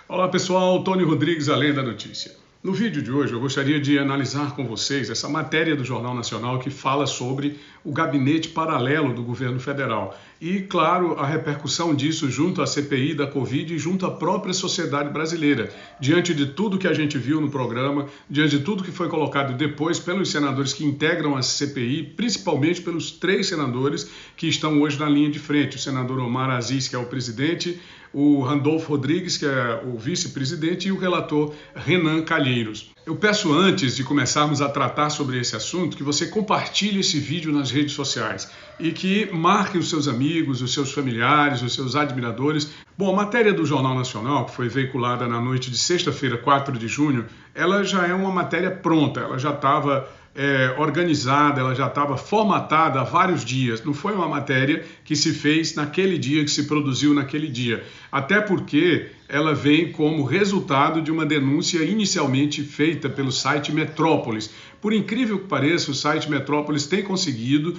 Olá pessoal, Tony Rodrigues, Além da Notícia. No vídeo de hoje eu gostaria de analisar com vocês essa matéria do Jornal Nacional que fala sobre o gabinete paralelo do governo federal e, claro, a repercussão disso junto à CPI da Covid e junto à própria sociedade brasileira, diante de tudo que a gente viu no programa, diante de tudo que foi colocado depois pelos senadores que integram a CPI, principalmente pelos 3 senadores que estão hoje na linha de frente, o senador Omar Aziz, que é o presidente, o Randolfo Rodrigues, que é o vice-presidente, e o relator Renan Calheiros. Eu peço, antes de começarmos a tratar sobre esse assunto, que você compartilhe esse vídeo nas redes sociais e que marque os seus amigos, os seus familiares, os seus admiradores. Bom, a matéria do Jornal Nacional, que foi veiculada na noite de sexta-feira, 4 de junho, ela já é uma matéria pronta, ela já estava organizada, ela já estava formatada há vários dias. Não foi uma matéria que se fez naquele dia, que se produziu naquele dia. Até porque ela vem como resultado de uma denúncia inicialmente feita pelo site Metrópolis. Por incrível que pareça, o site Metrópolis tem conseguido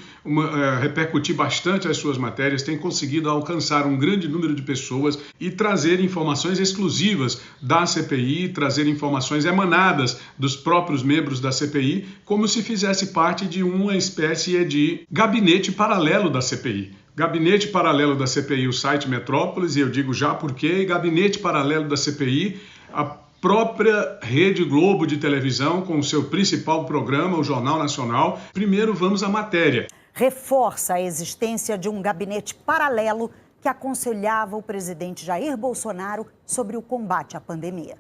repercutir bastante as suas matérias, tem conseguido alcançar um grande número de pessoas e trazer informações exclusivas da CPI, trazer informações emanadas dos próprios membros da CPI, como se fizesse parte de uma espécie de gabinete paralelo da CPI. Gabinete paralelo da CPI, o site Metrópolis, e eu digo já por quê, gabinete paralelo da CPI, a própria Rede Globo de televisão, com o seu principal programa, o Jornal Nacional. Primeiro vamos à matéria. Reforça a existência de um gabinete paralelo que aconselhava o presidente Jair Bolsonaro sobre o combate à pandemia.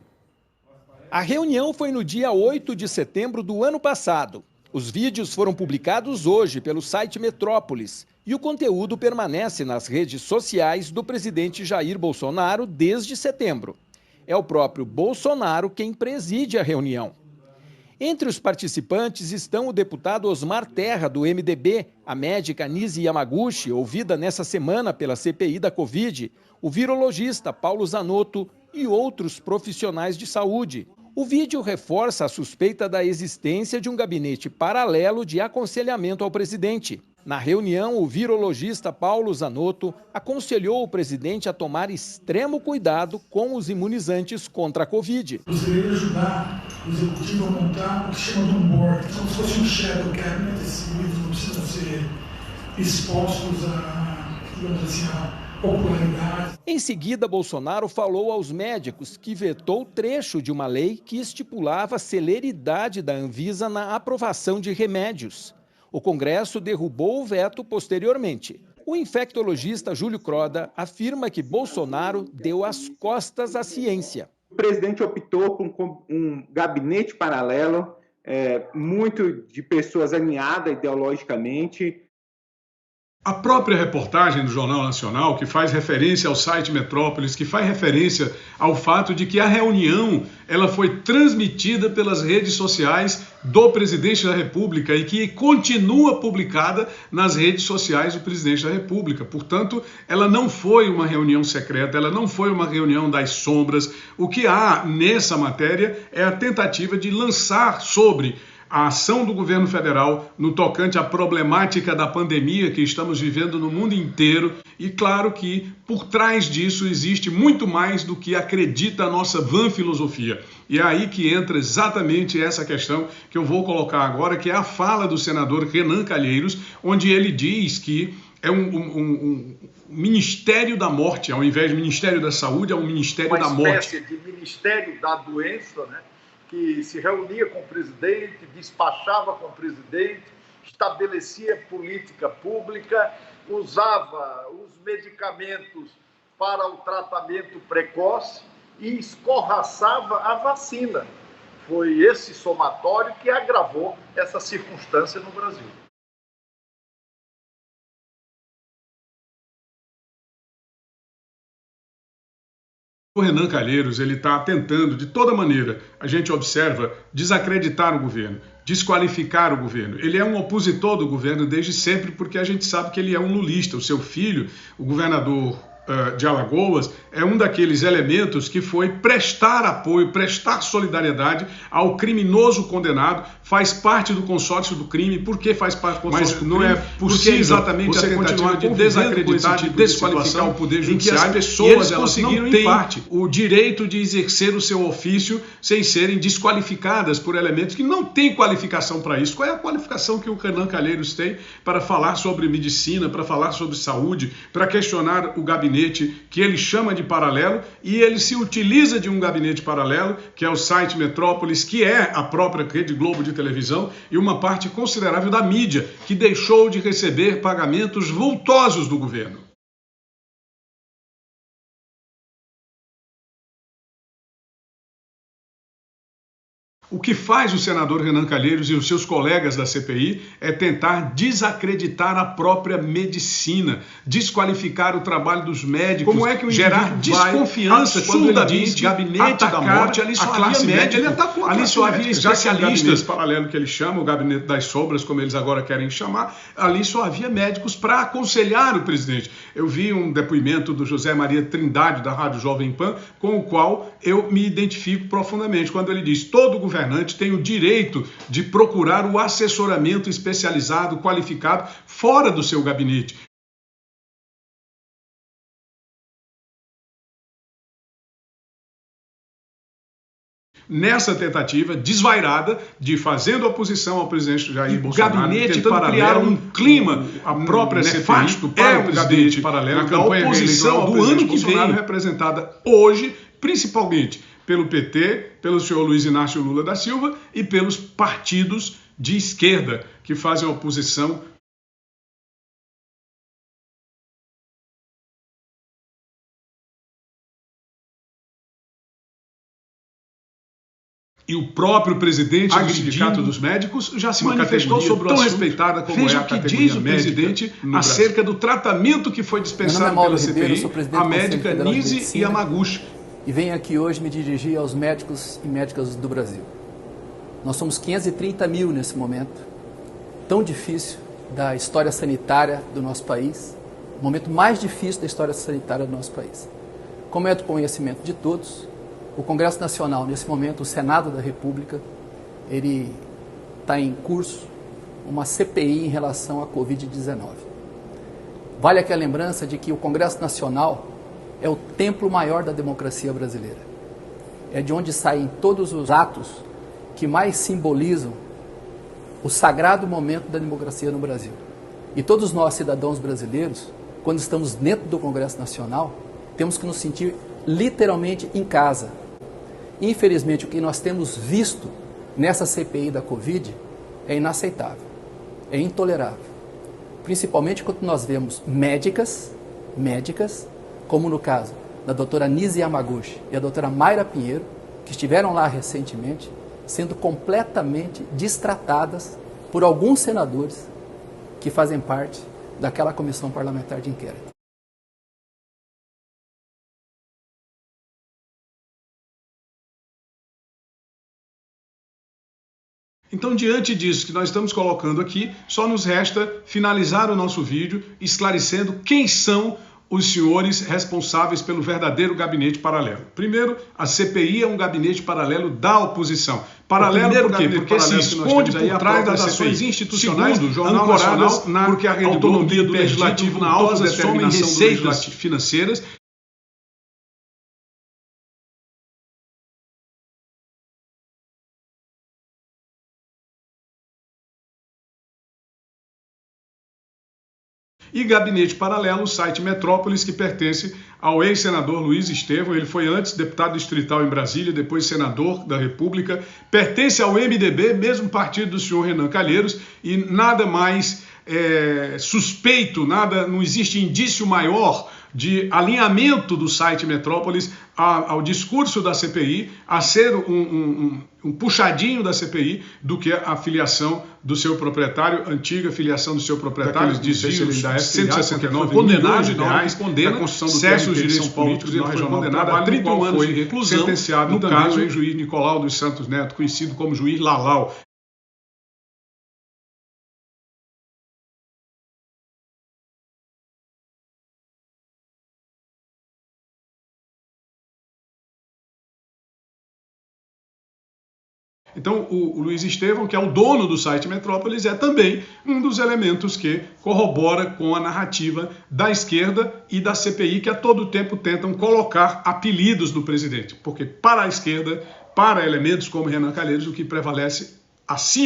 A reunião foi no dia 8 de setembro do ano passado. Os vídeos foram publicados hoje pelo site Metrópolis e o conteúdo permanece nas redes sociais do presidente Jair Bolsonaro desde setembro. É o próprio Bolsonaro quem preside a reunião. Entre os participantes estão o deputado Osmar Terra, do MDB, a médica Nise Yamaguchi, ouvida nessa semana pela CPI da Covid, o virologista Paulo Zanotto e outros profissionais de saúde. O vídeo reforça a suspeita da existência de um gabinete paralelo de aconselhamento ao presidente. Na reunião, o virologista Paulo Zanotto aconselhou o presidente a tomar extremo cuidado com os imunizantes contra a Covid. Gostaria de ajudar o executivo a montar o que chama de um board, como se fosse um shadow cabinet. Esses livros não precisam ser expostos a, digamos assim, a popularidade. Em seguida, Bolsonaro falou aos médicos que vetou trecho de uma lei que estipulava a celeridade da Anvisa na aprovação de remédios. O Congresso derrubou o veto posteriormente. O infectologista Júlio Croda afirma que Bolsonaro deu as costas à ciência. O presidente optou por um gabinete paralelo, muito de pessoas alinhadas ideologicamente. A própria reportagem do Jornal Nacional, que faz referência ao site Metrópolis, que faz referência ao fato de que a reunião ela foi transmitida pelas redes sociais do presidente da República e que continua publicada nas redes sociais do presidente da República. Portanto, ela não foi uma reunião secreta, ela não foi uma reunião das sombras. O que há nessa matéria é a tentativa de lançar sobre a ação do governo federal no tocante à problemática da pandemia que estamos vivendo no mundo inteiro e claro que por trás disso existe muito mais do que acredita a nossa vã filosofia. E é aí que entra exatamente essa questão que eu vou colocar agora, que é a fala do senador Renan Calheiros, onde ele diz que é um Ministério da Morte, ao invés de Ministério da Saúde, é um Ministério da Morte. Uma espécie de Ministério da Doença, né? Que se reunia com o presidente, despachava com o presidente, estabelecia política pública, usava os medicamentos para o tratamento precoce e escorraçava a vacina. Foi esse somatório que agravou essa circunstância no Brasil. O Renan Calheiros ele está tentando, de toda maneira, a gente observa, desacreditar o governo, desqualificar o governo. Ele é um opositor do governo desde sempre, porque a gente sabe que ele é um lulista. O seu filho, o governador de Alagoas é um daqueles elementos que foi prestar apoio, prestar solidariedade ao criminoso condenado, faz parte do consórcio do crime. Por que faz parte do consórcio do crime? Não é possível exatamente você continuar de desacreditar, de desqualificar o poder judiciário, em que as pessoas conseguiram, em parte, o direito de exercer o seu ofício sem serem desqualificadas por elementos que não têm qualificação para isso. Qual é a qualificação que o Renan Calheiros tem para falar sobre medicina, para falar sobre saúde, para questionar o gabinete que ele chama de paralelo, e ele se utiliza de um gabinete paralelo, que é o site Metrópolis, que é a própria Rede Globo de televisão, e uma parte considerável da mídia, que deixou de receber pagamentos vultosos do governo. O que faz o senador Renan Calheiros e os seus colegas da CPI é tentar desacreditar a própria medicina, desqualificar o trabalho dos médicos, como é que gerar desconfiança quando ele diz gabinete da morte. Ali só havia médicos, ali só havia especialistas, paralelo que ele chama, o gabinete das sombras, como eles agora querem chamar, ali só havia médicos para aconselhar o presidente. Eu vi um depoimento do José Maria Trindade, da Rádio Jovem Pan, com o qual eu me identifico profundamente, quando ele diz: todo governante tem o direito de procurar o assessoramento especializado, qualificado, fora do seu gabinete. Nessa tentativa desvairada de, fazendo oposição ao presidente Jair Bolsonaro, gabinete tentando criar um clima, a própria nefasto para o gabinete paralelo, na campanha oposição do ano que vem, representada hoje, principalmente pelo PT, pelo senhor Luiz Inácio Lula da Silva e pelos partidos de esquerda que fazem oposição. E o próprio presidente do Sindicato dos Médicos já se manifestou sobre o assunto, respeitada como é a categoria médica. Veja o que diz o presidente acerca do tratamento que foi dispensado pela CPI à médica Nise Yamaguchi. E venho aqui hoje me dirigir aos médicos e médicas do Brasil. Nós somos 530 mil nesse momento, tão difícil da história sanitária do nosso país, o momento mais difícil da história sanitária do nosso país. Como é do conhecimento de todos, o Congresso Nacional, nesse momento, o Senado da República, ele está em curso uma CPI em relação à Covid-19. Vale aqui a lembrança de que o Congresso Nacional é o templo maior da democracia brasileira. É de onde saem todos os atos que mais simbolizam o sagrado momento da democracia no Brasil. E todos nós, cidadãos brasileiros, quando estamos dentro do Congresso Nacional, temos que nos sentir literalmente em casa. Infelizmente, o que nós temos visto nessa CPI da Covid é inaceitável, é intolerável. Principalmente quando nós vemos médicas, como no caso da doutora Nise Yamaguchi e a doutora Mayra Pinheiro, que estiveram lá recentemente, sendo completamente destratadas por alguns senadores que fazem parte daquela comissão parlamentar de inquérito. Então, diante disso que nós estamos colocando aqui, só nos resta finalizar o nosso vídeo esclarecendo quem são os senhores responsáveis pelo verdadeiro gabinete paralelo. Primeiro, a CPI é um gabinete paralelo da oposição. Paralelo por quê? Porque se esconde por trás das ações institucionais ancoradas na autonomia do legislativo, na autodeterminação em receitas financeiras. E gabinete paralelo, o site Metrópolis, que pertence ao ex-senador Luiz Estevão. Ele foi antes deputado distrital em Brasília, depois senador da República. Pertence ao MDB, mesmo partido do senhor Renan Calheiros, e nada mais suspeito, não existe indício maior de alinhamento do site Metrópolis ao discurso da CPI, a ser um puxadinho da CPI, do que a filiação do seu proprietário, antiga filiação do seu proprietário, desvios da 169 condenado reais, condena cessa os direitos políticos, ele foi condenado a 31 anos de reclusão, sentenciado no caso o juiz Nicolau dos Santos Neto, conhecido como juiz Lalau. Então, o Luiz Estevão, que é o dono do site Metrópolis, é também um dos elementos que corrobora com a narrativa da esquerda e da CPI, que a todo tempo tentam colocar apelidos no presidente. Porque para a esquerda, para elementos como Renan Calheiros, o que prevalece acima